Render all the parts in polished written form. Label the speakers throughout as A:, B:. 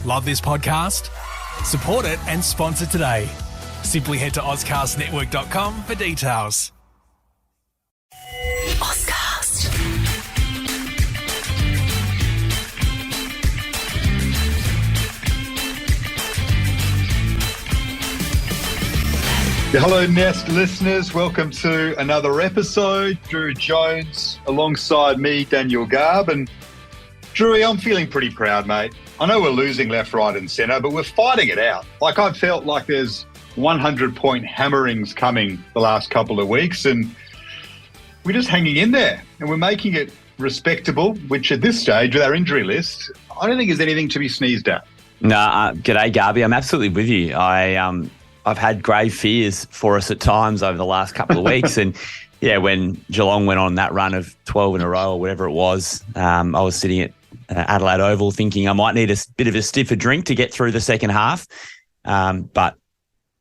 A: Love this podcast? Support it and sponsor today. Simply head to ozcastnetwork.com for details.
B: Ozcast.
C: Hello, Nest listeners. Welcome to another episode. Drew Jones alongside me, Daniel Garb. And Drewy, I'm feeling pretty proud, mate. I know we're losing left, right and centre, but we're fighting it out. Like, I've felt like there's 100-point hammerings coming the last couple of weeks, and we're just hanging in there. And we're making it respectable, which at this stage, with our injury list, I don't think there's anything to be sneezed at.
D: G'day, Garby. I'm absolutely with you. I've had grave fears for us at times over the last couple of weeks. And yeah, when Geelong went on that run of 12 in a row or whatever it was, I was sitting at Adelaide Oval thinking I might need a bit of a stiffer drink to get through the second half. But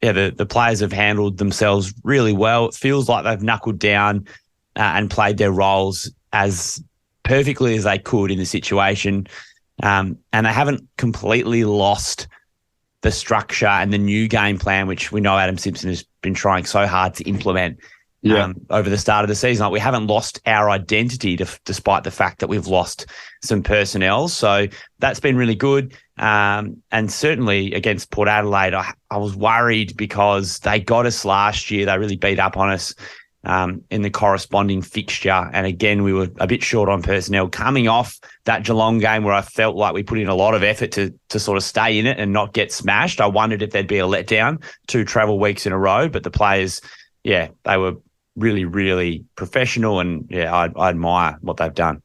D: yeah, the players have handled themselves really well. It feels like they've knuckled down and played their roles as perfectly as they could in the situation. And they haven't completely lost the structure and the new game plan, which we know Adam Simpson has been trying so hard to implement over the start of the season. Like, we haven't lost our identity despite the fact that we've lost some personnel. So that's been really good. And certainly against Port Adelaide, I was worried because they got us last year. They really beat up on us in the corresponding fixture. And again, we were a bit short on personnel coming off that Geelong game where I felt like we put in a lot of effort to sort of stay in it and not get smashed. I wondered if there'd be a letdown 2 travel weeks in a row, but the players, they were really, really professional, and I admire what they've done.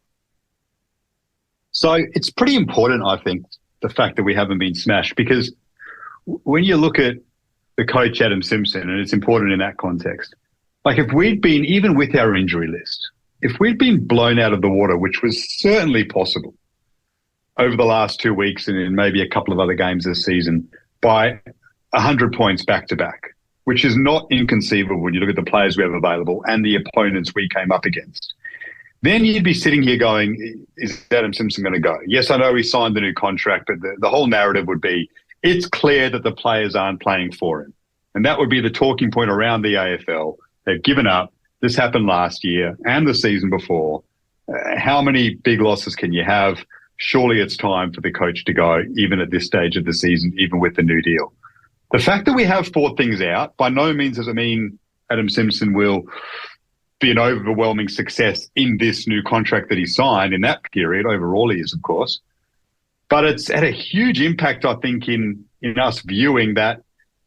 C: So it's pretty important, I think, the fact that we haven't been smashed, because when you look at the coach Adam Simpson, and it's important in that context, like, if we'd been, even with our injury list, if we'd been blown out of the water, which was certainly possible over the last 2 weeks and in maybe a couple of other games this season, by 100 points back-to-back, which is not inconceivable when you look at the players we have available and the opponents we came up against, then you'd be sitting here going, is Adam Simpson going to go? Yes, I know he signed the new contract, but the whole narrative would be, it's clear that the players aren't playing for him. And that would be the talking point around the AFL. They've given up. This happened last year and the season before. How many big losses can you have? Surely it's time for the coach to go, even at this stage of the season, even with the new deal. The fact that we have fought things out by no means does it mean Adam Simpson will be an overwhelming success in this new contract that he signed in that period. Overall, he is, of course. But it's had a huge impact, I think, in us viewing that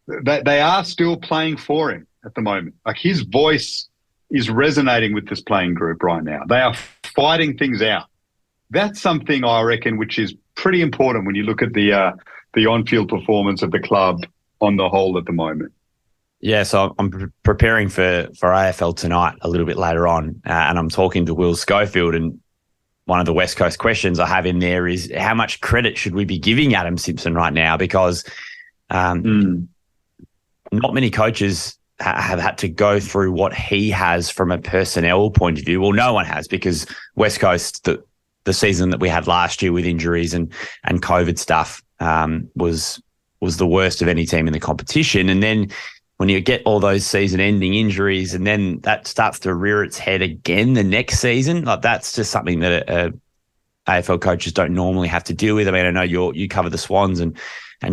C: they are still playing for him at the moment. Like, his voice is resonating with this playing group right now. They are fighting things out. That's something, I reckon, which is pretty important when you look at the on-field performance of the club on the whole at the moment.
D: Yeah, so I'm preparing for AFL tonight a little bit later on, and I'm talking to Will Schofield, and one of the West Coast questions I have in there is, how much credit should we be giving Adam Simpson right now? Because not many coaches have had to go through what he has from a personnel point of view. Well, no one has, because West Coast, the season that we had last year with injuries and COVID stuff was the worst of any team in the competition. And then when you get all those season-ending injuries, and then that starts to rear its head again the next season, like, that's just something that AFL coaches don't normally have to deal with. I mean, I know you cover the Swans, and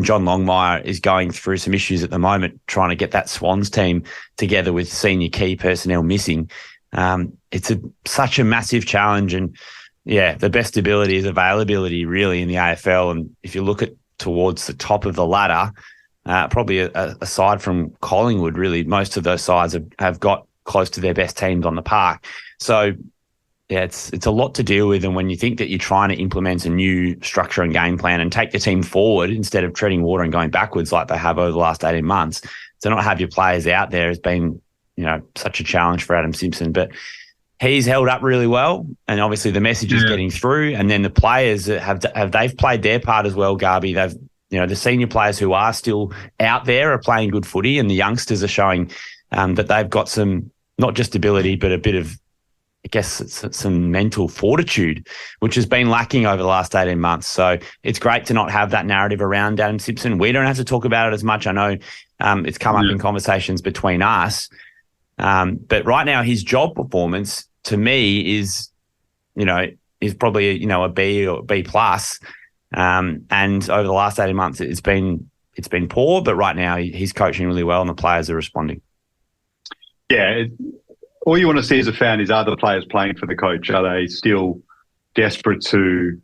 D: John Longmire is going through some issues at the moment trying to get that Swans team together with senior key personnel missing. It's such a massive challenge, and the best ability is availability really in the AFL. And if you look at towards the top of the ladder, probably aside from Collingwood, really, most of those sides have got close to their best teams on the park. So it's a lot to deal with. And when you think that you're trying to implement a new structure and game plan and take the team forward instead of treading water and going backwards like they have over the last 18 months, to not have your players out there has been, such a challenge for Adam Simpson. But he's held up really well, and obviously the message is getting through. And then the players they've played their part as well, Garby. They've, the senior players who are still out there are playing good footy, and the youngsters are showing that they've got some, not just ability, but a bit of I guess, some mental fortitude, which has been lacking over the last 18 months. So it's great to not have that narrative around Adam Simpson. We don't have to talk about it as much. I know it's come up in conversations between us. But right now, his job performance, to me, is probably a B or B plus. And over the last 18 months, it's been poor. But right now, he's coaching really well, and the players are responding.
C: Yeah. All you want to see as a fan is, are the players playing for the coach? Are they still desperate to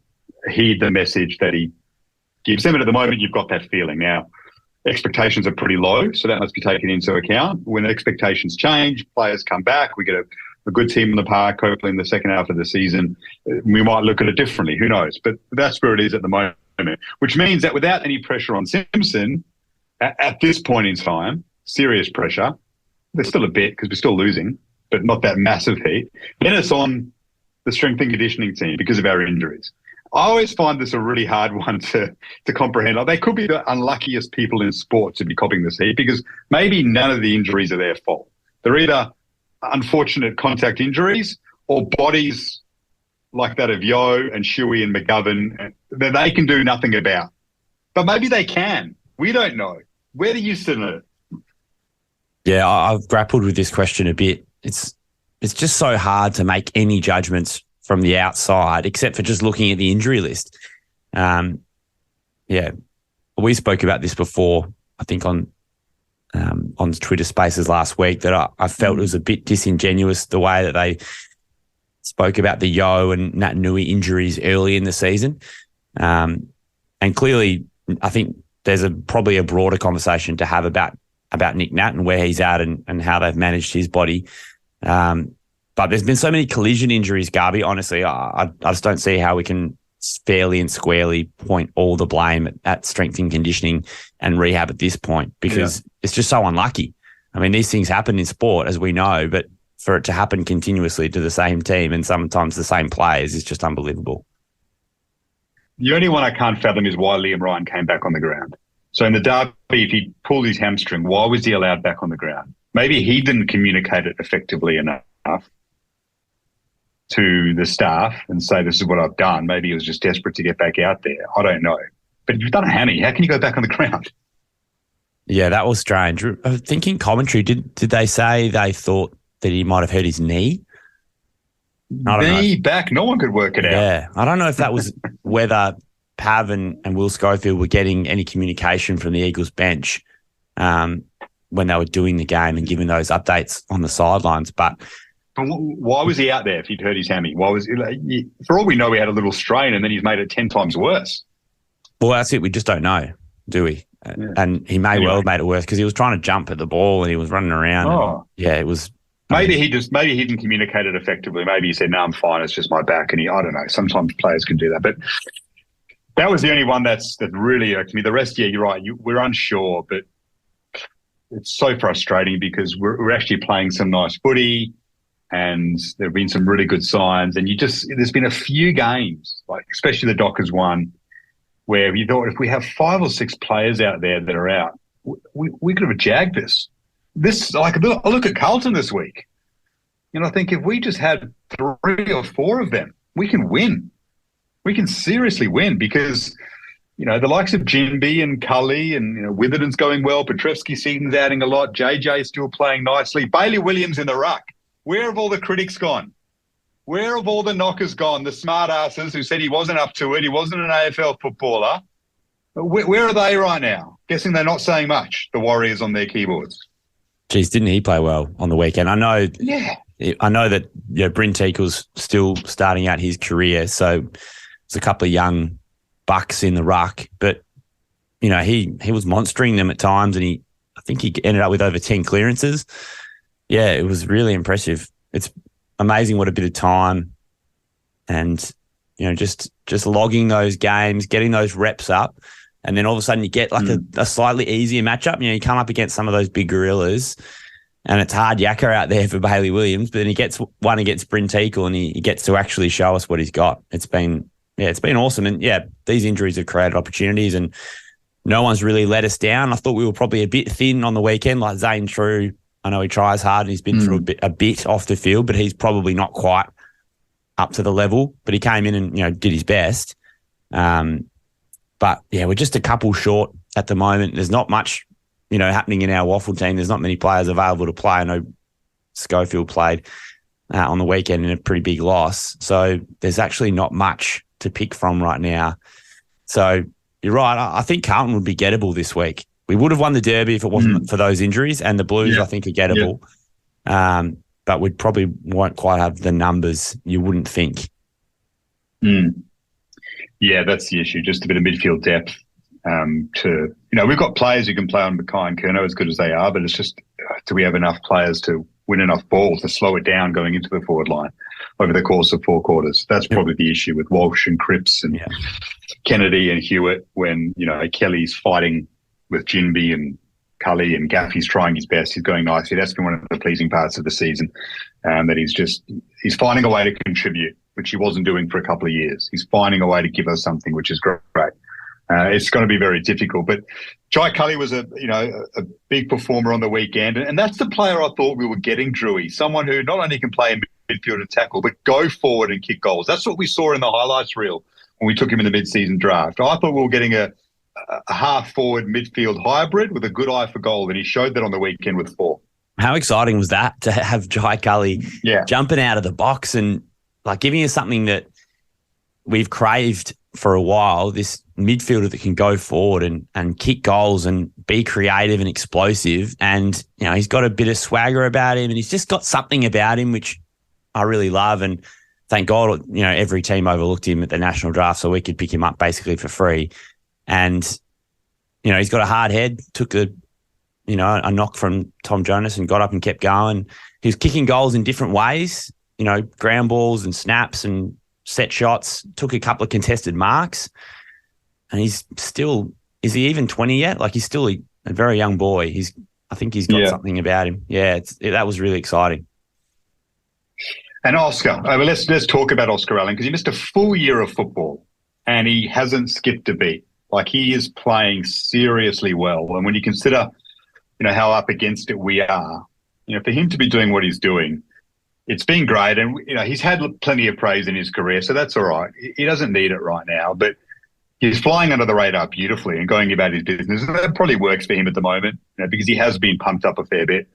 C: heed the message that he gives them? And at the moment, you've got that feeling. Now, expectations are pretty low, so that must be taken into account. When expectations change, players come back, we get a good team in the park, hopefully in the second half of the season, we might look at it differently. Who knows? But that's where it is at the moment, which means that without any pressure on Simpson, at this point in time, serious pressure, there's still a bit because we're still losing, but not that massive heat. Then it's on the strength and conditioning team because of our injuries. I always find this a really hard one to comprehend. Like, they could be the unluckiest people in sport to be copying this heat because maybe none of the injuries are their fault. They're either unfortunate contact injuries or bodies like that of Yo and Shuey and McGovern that they can do nothing about. But maybe they can. We don't know. Where do you sit in it?
D: Yeah, I've grappled with this question a bit. It's just so hard to make any judgments from the outside, except for just looking at the injury list. We spoke about this before, I think on Twitter Spaces last week, that I felt it was a bit disingenuous the way that they spoke about the Yo and Nat Nui injuries early in the season. And clearly, I think there's probably a broader conversation to have about Nick Nat and where he's at and how they've managed his body. But there's been so many collision injuries, Garby. Honestly, I just don't see how we can fairly and squarely point all the blame at strength and conditioning and rehab at this point because it's just so unlucky. I mean, these things happen in sport, as we know, but for it to happen continuously to the same team and sometimes the same players is just unbelievable.
C: The only one I can't fathom is why Liam Ryan came back on the ground. So in the derby, if he pulled his hamstring, why was he allowed back on the ground? Maybe he didn't communicate it effectively enough to the staff and say, this is what I've done. Maybe he was just desperate to get back out there. I don't know. But if you've done a hammy, how can you go back on the ground?
D: Yeah, that was strange. I think in commentary, did they say they thought that he might have hurt his knee?
C: Knee, back, no one could work it out.
D: Yeah, I don't know if that was whether Pav and Will Schofield were getting any communication from the Eagles bench when they were doing the game and giving those updates on the sidelines. But
C: why was he out there if he'd hurt his hammy? For all we know, he had a little strain and then he's made it 10 times worse.
D: Well, that's it. We just don't know, do we? Yeah. And he may well have made it worse because he was trying to jump at the ball and he was running around.
C: Oh.
D: It was.
C: Maybe he didn't communicate it effectively. Maybe he said, no, I'm fine. It's just my back. And I don't know. Sometimes players can do that. But that was the only one that really irked me. The rest, yeah, you're right. We're unsure, but it's so frustrating because we're actually playing some nice footy and there have been some really good signs. And there's been a few games, like especially the Dockers one, where you thought if we have 5 or 6 players out there that are out, we could have jagged this. I look at Carlton this week, and I think if we just had 3 or 4 of them, we can win. We can seriously win because, the likes of Jinby and Cully and, Witherden's going well. Petrevsky season's adding a lot. JJ still playing nicely. Bailey Williams in the ruck. Where have all the critics gone? Where have all the knockers gone? The smart asses who said he wasn't up to it. He wasn't an AFL footballer. Where are they right now? Guessing they're not saying much, the Warriors on their keyboards.
D: Geez, didn't he play well on the weekend? I know that Bryn Teakle's still starting out his career, so there's a couple of young bucks in the ruck, but he was monstering them at times, and I think he ended up with over 10 clearances. Yeah, it was really impressive. It's amazing what a bit of time and just logging those games, getting those reps up. And then all of a sudden you get like a slightly easier matchup. You come up against some of those big gorillas and it's hard yakka out there for Bailey Williams, but then he gets one against Bryn Teakle and he gets to actually show us what he's got. It's been awesome. And these injuries have created opportunities and no one's really let us down. I thought we were probably a bit thin on the weekend, like Zane True I know he tries hard and he's been through a bit off the field, but he's probably not quite up to the level. But he came in and, did his best. But, yeah, we're just a couple short at the moment. There's not much, happening in our waffle team. There's not many players available to play. I know Schofield played on the weekend in a pretty big loss. So there's actually not much to pick from right now. So you're right. I think Carlton would be gettable this week. We would have won the Derby if it wasn't for those injuries, and the Blues, I think, are gettable. But we probably won't quite have the numbers you wouldn't think.
C: Yeah, that's the issue. Just a bit of midfield depth. We've got players who can play on Mackay and Curnow as good as they are, but it's just, do we have enough players to win enough ball to slow it down going into the forward line over the course of 4 quarters? That's probably the issue with Walsh and Cripps and Kennedy and Hewitt when, Kelly's fighting with Jinby and Cully and Gaffey's trying his best. He's going nicely. That's been one of the pleasing parts of the season, that he's finding a way to contribute, which he wasn't doing for a couple of years. He's finding a way to give us something, which is great. It's going to be very difficult. But Jai Cully was a big performer on the weekend. And that's the player I thought we were getting, Drewy. Someone who not only can play in midfield and tackle, but go forward and kick goals. That's what we saw in the highlights reel when we took him in the mid-season draft. I thought we were getting a half-forward midfield hybrid with a good eye for goal, and he showed that on the weekend with 4.
D: How exciting was that to have Jai Cully jumping out of the box and giving us something that we've craved for a while, this midfielder that can go forward and kick goals and be creative and explosive. And, he's got a bit of swagger about him and he's just got something about him which I really love. And thank God, every team overlooked him at the national draft so we could pick him up basically for free. And, he's got a hard head, took a knock from Tom Jonas and got up and kept going. He was kicking goals in different ways, ground balls and snaps and set shots, took a couple of contested marks. And he's still, is he even 20 yet? He's still a very young boy. I think he's got something about him. Yeah, that was really exciting.
C: And Oscar, let's talk about Oscar Allen, because he missed a full year of football and he hasn't skipped a beat. He is playing seriously well. And when you consider, how up against it we are, for him to be doing what he's doing, it's been great. And, he's had plenty of praise in his career, so that's all right. He doesn't need it right now, but he's flying under the radar beautifully and going about his business. And that probably works for him at the moment, because he has been pumped up a fair bit.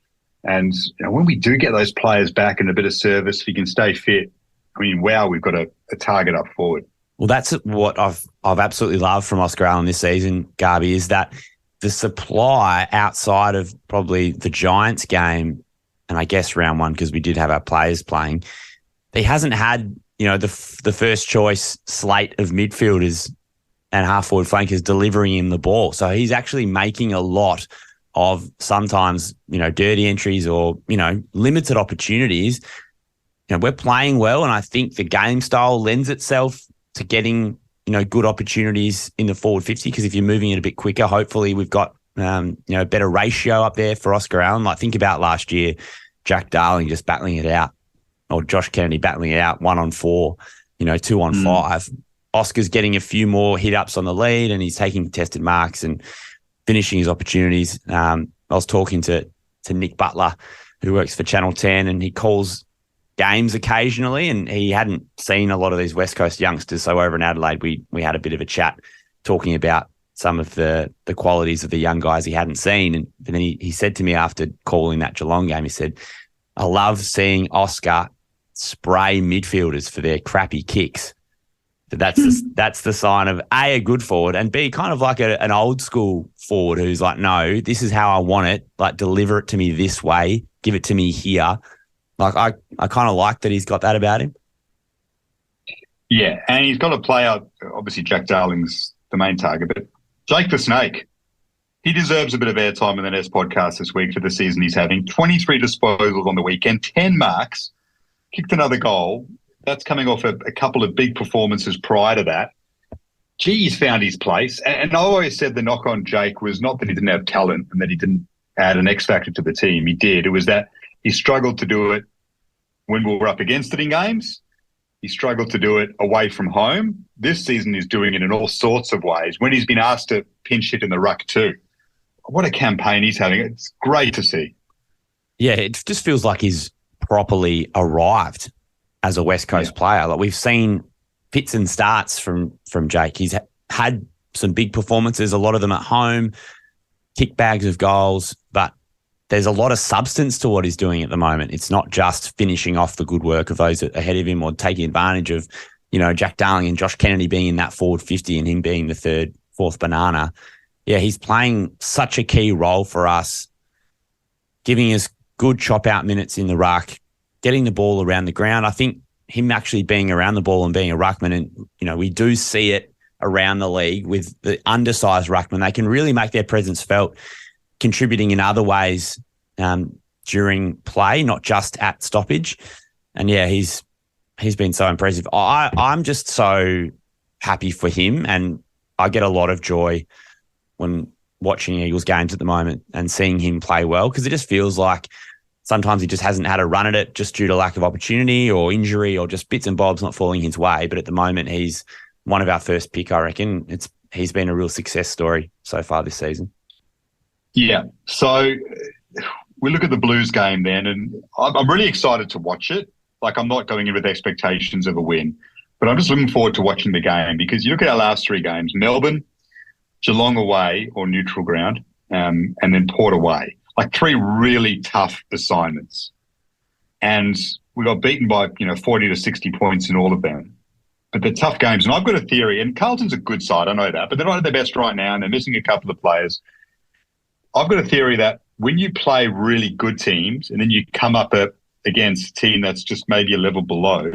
C: And when we do get those players back and a bit of service, if he can stay fit, wow, we've got a target up forward.
D: Well, that's what I've absolutely loved from Oscar Allen this season, Garby, is that the supply outside of probably the Giants game, and I guess round 1 because we did have our players playing, he hasn't had, the first choice slate of midfielders and half-forward flankers delivering him the ball. So he's actually making a lot of sometimes, dirty entries or, limited opportunities. We're playing well, and I think the game style lends itself to getting, good opportunities in the forward 50, because if you're moving it a bit quicker, hopefully we've got, a better ratio up there for Oscar Allen. Think about last year, Jack Darling just battling it out, or Josh Kennedy battling it out 1 on 4, 2 on 5. Oscar's getting a few more hit-ups on the lead and he's taking contested marks and finishing his opportunities. I was talking to Nick Butler, who works for Channel 10, and he calls games occasionally, and he hadn't seen a lot of these West Coast youngsters. So over in Adelaide, we had a bit of a chat talking about some of the qualities of the young guys he hadn't seen. And then he said to me after calling that Geelong game, he said, I love seeing Oscar spray midfielders for their crappy kicks. That's the sign of A, a good forward, and B, kind of like an old school forward who's like, no, this is how I want it. Deliver it to me this way. Give it to me here. I kind of like that he's got that about him.
C: Yeah, and he's got a player, obviously Jack Darling's the main target, but Jake the Snake, he deserves a bit of airtime in the Nest podcast this week for the season he's having. 23 disposals on the weekend, 10 marks, kicked another goal. That's coming off a couple of big performances prior to that. He's found his place. And I always said the knock on Jake was not that he didn't have talent and that he didn't add an X factor to the team. He did. It was that he struggled to do it when we were up against it in games. He struggled to do it away from home. This season he's doing it in all sorts of ways. When he's been asked to pinch hit in the ruck too. What a campaign he's having. It's great to see.
D: Yeah, it just feels like he's properly arrived as a West Coast player. Like we've seen fits and starts from Jake. He's had some big performances, a lot of them at home, kick bags of goals, but there's a lot of substance to what he's doing at the moment. It's not just finishing off the good work of those ahead of him or taking advantage of, Jack Darling and Josh Kennedy being in that forward 50 and him being the third, fourth banana. Yeah, he's playing such a key role for us, giving us good chop-out minutes in the ruck, getting the ball around the ground. I think him actually being around the ball and being a ruckman, and, we do see it around the league with the undersized ruckman. They can really make their presence felt, contributing in other ways during play, not just at stoppage. And, yeah, he's been so impressive. I'm just so happy for him, and I get a lot of joy when watching Eagles games at the moment and seeing him play well, because it just feels like sometimes he just hasn't had a run at it just due to lack of opportunity or injury or just bits and bobs not falling his way. But at the moment, he's one of our first pick, I reckon. He's been a real success story so far this season.
C: Yeah. So we look at the Blues game then, and I'm really excited to watch it. Like, I'm not going in with expectations of a win, but I'm just looking forward to watching the game, because you look at our last three games: Melbourne, Geelong away or neutral ground, and then Port away. Like, three really tough assignments. And we got beaten by, 40 to 60 points in all of them. But they're tough games. And I've got a theory, and Carlton's a good side, I know that, but they're not at their best right now, and they're missing a couple of players. I've got a theory that when you play really good teams and then you come up against a team that's just maybe a level below,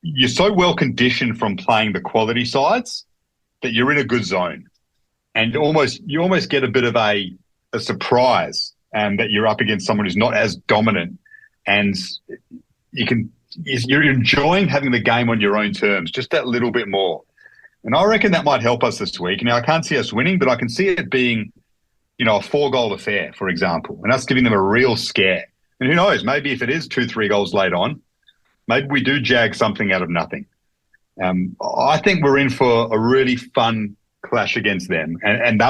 C: you're so well conditioned from playing the quality sides that you're in a good zone. And you almost get a bit of a surprise that you're up against someone who's not as dominant, and you're enjoying having the game on your own terms just that little bit more. And I reckon that might help us this week. Now, I can't see us winning, but I can see it being, a 4-goal affair, for example, and us giving them a real scare. And who knows, maybe if it is 2-3 goals late on, maybe we do jag something out of nothing. I think we're in for a really fun clash against them, and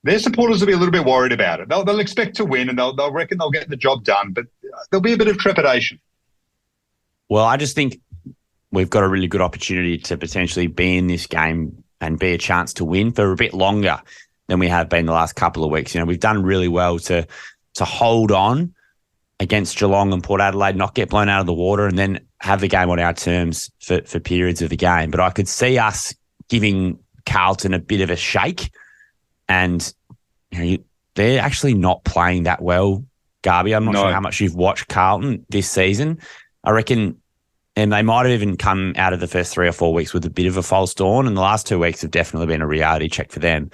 C: their supporters will be a little bit worried about it. They'll expect to win, and they'll reckon they'll get the job done, but there'll be a bit of trepidation.
D: Well, I just think we've got a really good opportunity to potentially be in this game and be a chance to win for a bit longer than we have been the last couple of weeks. We've done really well to hold on against Geelong and Port Adelaide, not get blown out of the water, and then have the game on our terms for periods of the game. But I could see us giving Carlton a bit of a shake, and they're actually not playing that well, Garby. I'm not sure how much you've watched Carlton this season. I reckon, and they might have even come out of the first 3 or 4 weeks with a bit of a false dawn, and the last 2 weeks have definitely been a reality check for them.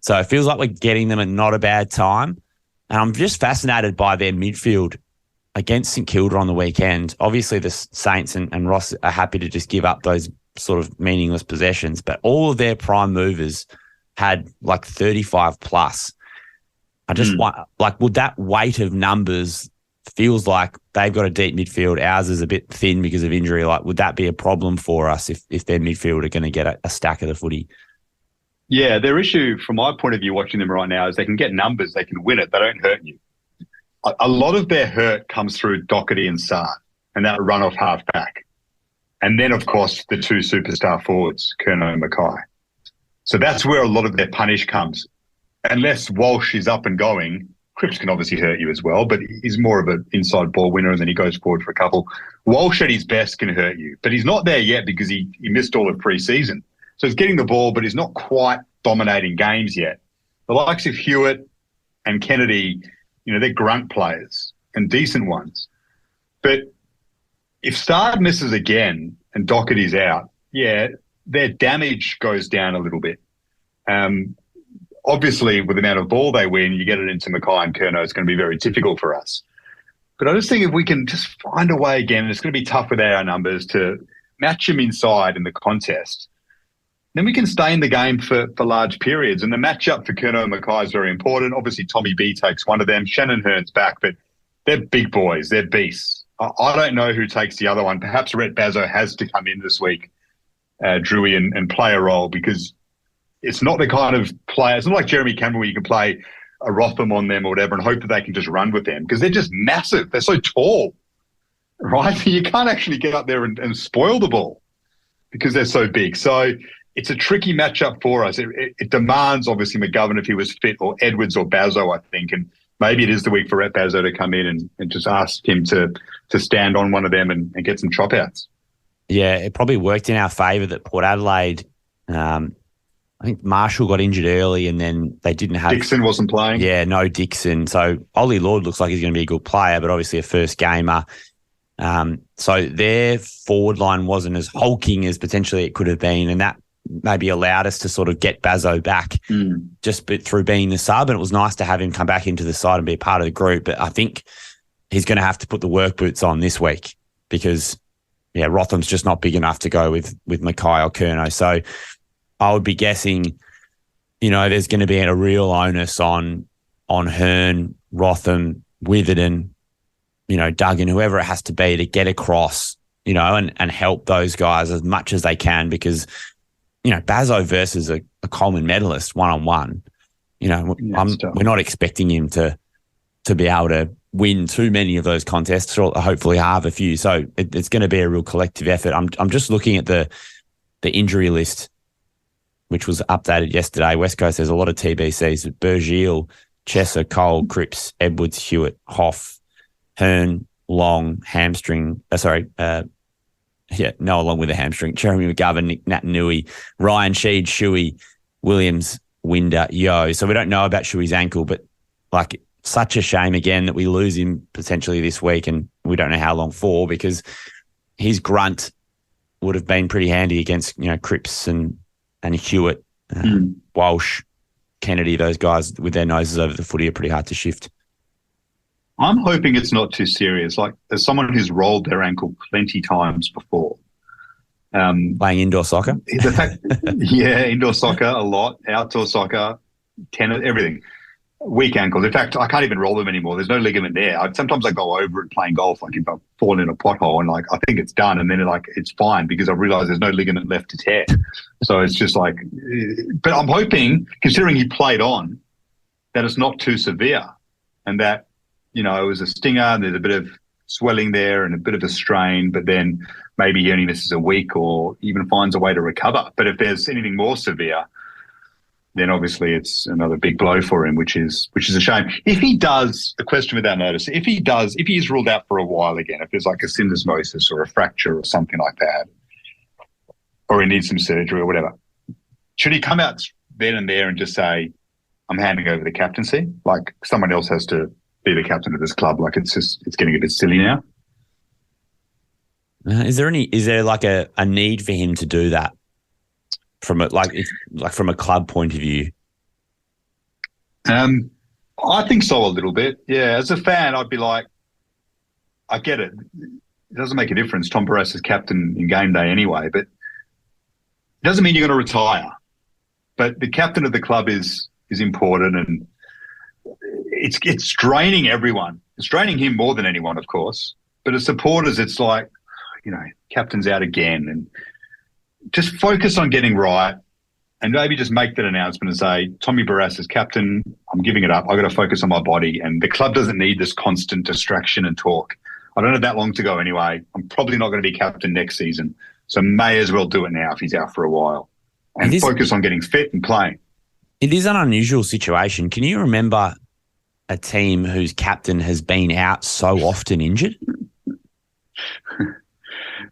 D: So it feels like we're getting them at not a bad time. And I'm just fascinated by their midfield against St Kilda on the weekend. Obviously, the Saints and Ross are happy to just give up those sort of meaningless possessions, but all of their prime movers had like 35 plus. I just want, would that weight of numbers feels like they've got a deep midfield. Ours is a bit thin because of injury. Like, would that be a problem for us if their midfield are going to get a stack of the footy?
C: Yeah, their issue, from my point of view, watching them right now, is they can get numbers, they can win it, they don't hurt you. A lot of their hurt comes through Doherty and Saad and that run-off half-back. And then, of course, the two superstar forwards, Curnow and Mackay. So that's where a lot of their punish comes. Unless Walsh is up and going, Cripps can obviously hurt you as well, but he's more of an inside ball winner, and then he goes forward for a couple. Walsh at his best can hurt you, but he's not there yet because he missed all of pre-season. So he's getting the ball, but he's not quite dominating games yet. The likes of Hewitt and Kennedy, they're grunt players and decent ones. But if Stard misses again and Doherty's out, their damage goes down a little bit. Obviously, with the amount of ball they win, you get it into Mackay and Curnow, it's going to be very difficult for us. But I just think if we can just find a way again, it's going to be tough with our numbers to match them inside in the contest, then we can stay in the game for large periods. And the matchup for Curnow and Mackay is very important. Obviously, Tommy B takes one of them. Shannon Hearn's back, but they're big boys. They're beasts. I don't know who takes the other one. Perhaps Rhett Bazzo has to come in this week, Drewy, and play a role, because it's not the kind of player. It's not like Jeremy Cameron where you can play a Rotham on them or whatever and hope that they can just run with them because they're just massive. They're so tall, right? You can't actually get up there and spoil the ball because they're so big. So it's a tricky matchup for us. It demands, obviously, McGovern if he was fit, or Edwards or Bazzo, I think. And maybe it is the week for Bazzo to come in and just ask him to stand on one of them and get some chop outs.
D: Yeah, it probably worked in our favour that Port Adelaide, I think Marshall got injured early and then they didn't have...
C: Dixon wasn't playing.
D: Yeah, no Dixon. So Ollie Lord looks like he's going to be a good player, but obviously a first gamer. So their forward line wasn't as hulking as potentially it could have been, and that maybe allowed us to sort of get Bazzo back just through being the sub, and it was nice to have him come back into the side and be a part of the group. But I think he's going to have to put the work boots on this week because, yeah, Rotham's just not big enough to go with Mackay or Curnow. So I would be guessing, there's going to be a real onus on Hearn, Rotham, Witherden, Duggan, whoever it has to be to get across, and help those guys as much as they can because, Bazzo versus a Coleman medalist one-on-one, we're not expecting him to be able to win too many of those contests or hopefully halve a few. So it's going to be a real collective effort. I'm just looking at the injury list, which was updated yesterday. West Coast has a lot of TBCs. Bergil, Chesser, Cole, Cripps, Edwards, Hewitt, Hoff, Hearn, Long, hamstring. Noah Long with a hamstring. Jeremy McGovern, Nick Natanui, Ryan Sheed, Shuey, Williams, Winder, Yo. So we don't know about Shuey's ankle, but such a shame again that we lose him potentially this week, and we don't know how long for because his grunt would have been pretty handy against Cripps and Hewitt, Walsh, Kennedy. Those guys with their noses over the footy are pretty hard to shift.
C: I'm hoping it's not too serious. As someone who's rolled their ankle plenty times before.
D: Playing indoor soccer?
C: Indoor soccer a lot, outdoor soccer, tennis, everything. Weak ankles. In fact, I can't even roll them anymore. There's no ligament there. Sometimes I go over it playing golf, if I've fallen in a pothole and I think it's done and then it's fine because I realise there's no ligament left to tear. So it's just but I'm hoping, considering he played on, that it's not too severe and that, it was a stinger and there's a bit of swelling there and a bit of a strain, but then maybe he only misses a week or even finds a way to recover. But if there's anything more severe, then obviously it's another big blow for him, which is a shame. If he does, a question without notice, if he is ruled out for a while again, if there's a syndesmosis or a fracture or something like that, or he needs some surgery or whatever, should he come out then and there and just say, I'm handing over the captaincy? Someone else has to be the captain of this club. It's getting a bit silly now.
D: Is there a need for him to do that from from a club point of view?
C: I think so a little bit. Yeah, as a fan, I'd be I get it. It doesn't make a difference. Tom Barrass is captain in game day anyway, but it doesn't mean you're going to retire. But the captain of the club is important, and it's draining everyone. It's draining him more than anyone, of course. But as supporters, it's captain's out again, and just focus on getting right and maybe just make that announcement and say, Tommy Barrass is captain. I'm giving it up. I've got to focus on my body, and the club doesn't need this constant distraction and talk. I don't have that long to go anyway. I'm probably not going to be captain next season, so may as well do it now if he's out for a while and focus on getting fit and playing.
D: It is an unusual situation. Can you remember a team whose captain has been out so often injured?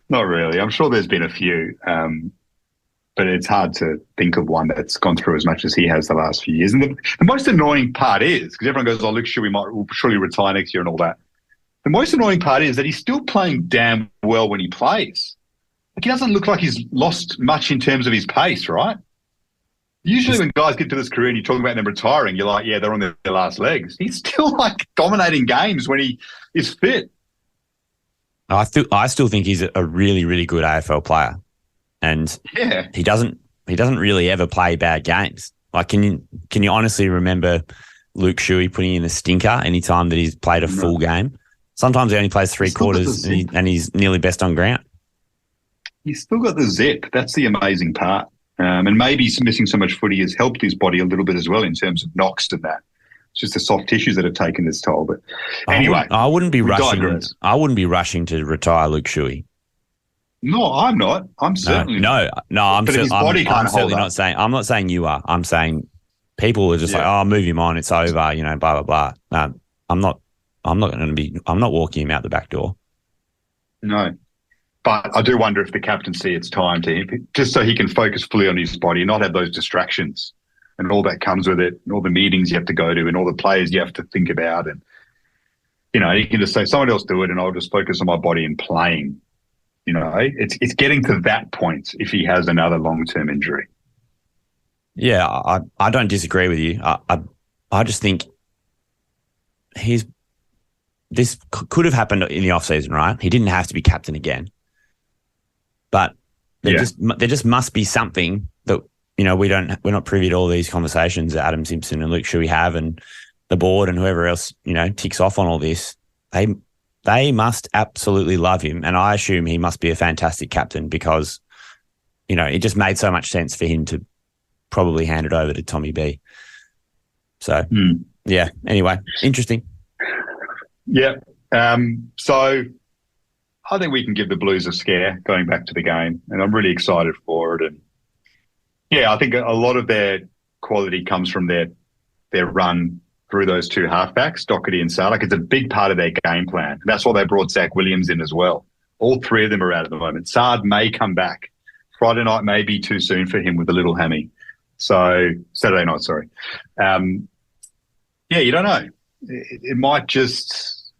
C: Not really. I'm sure there's been a few, but it's hard to think of one that's gone through as much as he has the last few years. And the most annoying part is, because everyone goes, Luke Shuey will surely retire next year and all that. The most annoying part is that he's still playing damn well when he plays. He doesn't look like he's lost much in terms of his pace, right? Usually when guys get to this career and you talk about them retiring, you're like, yeah, they're on their last legs. He's still dominating games when he is fit.
D: I still think he's a really, really good AFL player, and he doesn't really ever play bad games. Can you honestly remember Luke Shuey putting in a stinker any time that he's played a full game? Sometimes he only plays three quarters and he's nearly best on ground.
C: He's still got the zip. That's the amazing part. And maybe missing so much footy has helped his body a little bit as well in terms of knocks and that. It's just the soft tissues that have taken this toll. But anyway,
D: I wouldn't be rushing.
C: digress.
D: I wouldn't be rushing to retire Luke Shuey.
C: No, I'm not. I'm certainly
D: no. I'm certainly not
C: up.
D: saying. I'm not saying you are. I'm saying people are just like, oh, move him on. It's over. You know, blah blah blah. I'm not walking him out the back door.
C: No. But I do wonder if the captaincy, it's time to him, just so he can focus fully on his body and not have those distractions and all that comes with it, and all the meetings you have to go to and all the players you have to think about. And, you know, you can just say, someone else do it and I'll just focus on my body and playing. You know, it's getting to that point if he has another long-term injury.
D: Yeah, I don't disagree with you. I just think this could have happened in the off-season, right? He didn't have to be captain again. But there just must be something that, you know, we're not privy to all these conversations that Adam Simpson and Luke Shuey have, and the board and whoever else, you know, ticks off on all this. They must absolutely love him, and I assume he must be a fantastic captain because, you know, it just made so much sense for him to probably hand it over to Tommy B. So, yeah, anyway, interesting.
C: Yeah. So I think we can give the Blues a scare going back to the game, and I'm really excited for it. And yeah, I think a lot of their quality comes from their run through those two halfbacks, Doherty and Saar. Like, it's a big part of their game plan. And that's why they brought Zach Williams in as well. All three of them are out at the moment. Saad may come back. Friday night may be too soon for him with a little hammy. So Saturday night, sorry. Yeah, you don't know. It might just...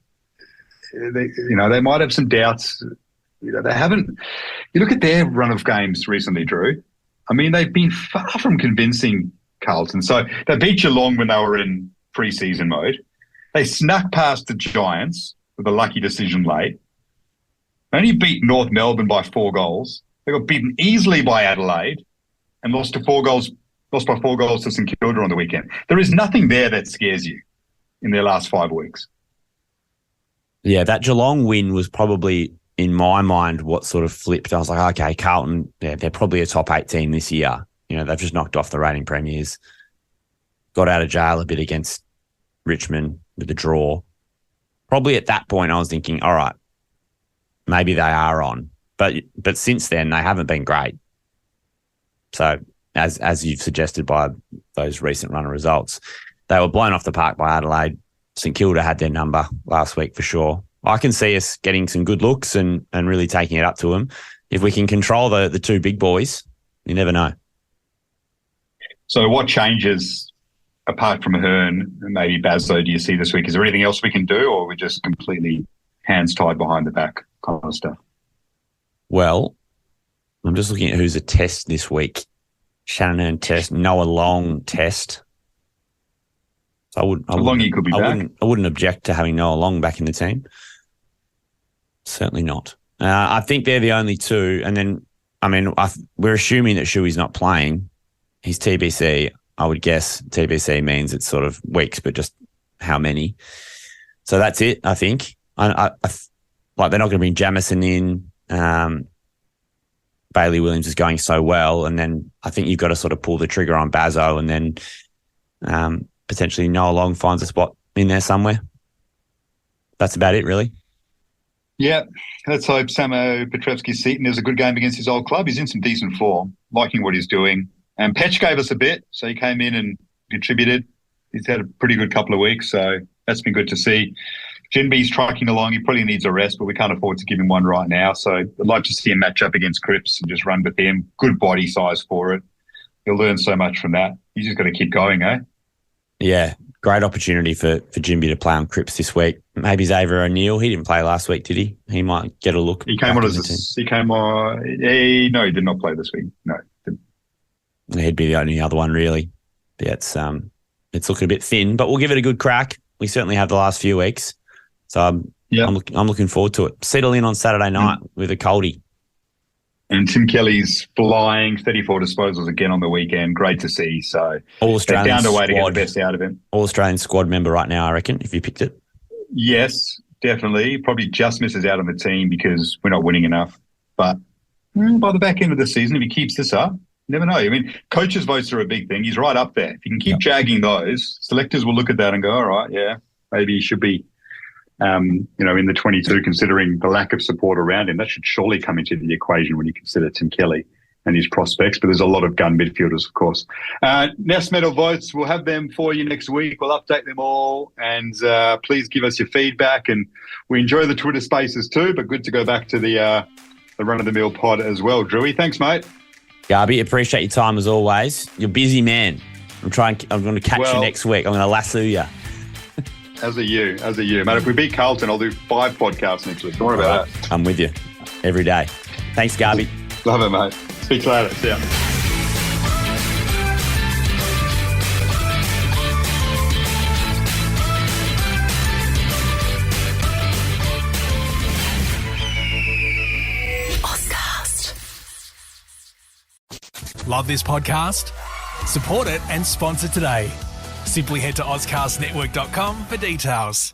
C: They might have some doubts. They haven't. You look at their run of games recently, Drew. I mean, they've been far from convincing Carlton. So they beat Geelong when they were in pre-season mode. They snuck past the Giants with a lucky decision late. They only beat North Melbourne by 4 goals. They got beaten easily by Adelaide and lost by 4 goals to St Kilda on the weekend. There is nothing there that scares you in their last 5 weeks.
D: Yeah, that Geelong win was probably, in my mind, what sort of flipped. I was like, okay, Carlton, they're probably a top 8 team this year. You know, they've just knocked off the reigning premiers. Got out of jail a bit against Richmond with a draw. Probably at that point, I was thinking, all right, maybe they are on. But since then, they haven't been great. So, as you've suggested by those recent run of results, they were blown off the park by Adelaide. St Kilda had their number last week for sure. I can see us getting some good looks and really taking it up to them. If we can control the two big boys, you never know.
C: So what changes, apart from Hearn and maybe Bazzo, do you see this week? Is there anything else we can do, or are we just completely hands tied behind the back kind of stuff?
D: Well, I'm just looking at who's a test this week. Shanahan test, Noah Long test. So I wouldn't object to having Noah Long back in the team. Certainly not. I think they're the only two. And then, I mean, we're assuming that Shuey's not playing. He's TBC. I would guess TBC means it's sort of weeks, but just how many. So that's it, I think. Like, they're not going to bring Jamison in. Bailey Williams is going so well. And then I think you've got to sort of pull the trigger on Bazzo, and then potentially Noah Long finds a spot in there somewhere. That's about it, really.
C: Yeah, let's hope Samo Petrevski-Seton has a good game against his old club. He's in some decent form, liking what he's doing. And Petch gave us a bit, so he came in and contributed. He's had a pretty good couple of weeks, so that's been good to see. Jinby's trucking along. He probably needs a rest, but we can't afford to give him one right now. So I'd like to see him match up against Cripps and just run with him. Good body size for it. He'll learn so much from that. He's just got to keep going, eh?
D: Yeah, great opportunity for Jimby to play on Cripps this week. Maybe Xavier O'Neill. He didn't play last week, did he? He might get a look.
C: He came on no, he did not play this week. No.
D: He'd be the only other one, really. Yeah, it's looking a bit thin, but we'll give it a good crack. We certainly have the last few weeks. So I'm looking forward to it. Settle in on Saturday night with a coldie.
C: And Tim Kelly's flying, 34 disposals again on the weekend. Great to see. So
D: All-Australian
C: they found a way
D: squad,
C: to get the best out of him.
D: All-Australian squad member right now, I reckon, if you picked it.
C: Yes, definitely. Probably just misses out on the team because we're not winning enough. But by the back end of the season, if he keeps this up, Never know. I mean, coaches' votes are a big thing. He's right up there. If you can keep jagging those, selectors will look at that and go, all right, yeah, maybe he should be, in the 22, considering the lack of support around him. That should surely come into the equation when you consider Tim Kelly and his prospects, but there's a lot of gun midfielders, of course. Nest Medal votes, we'll have them for you next week. We'll update them all, and please give us your feedback. And we enjoy the Twitter spaces too, but good to go back to the run-of-the-mill pod as well. Drewy, thanks, mate.
D: Garby, appreciate your time as always. You're a busy man. I'm going to catch you next week. I'm going to lasso you.
C: As are you. Mate, if we beat Carlton, I'll do 5 podcasts next week. Don't worry about that.
D: I'm with you every day. Thanks, Garby.
C: Love it, mate. Speak to you later. See ya.
A: Love this podcast? Support it and sponsor today. Simply head to AuscastNetwork.com for details.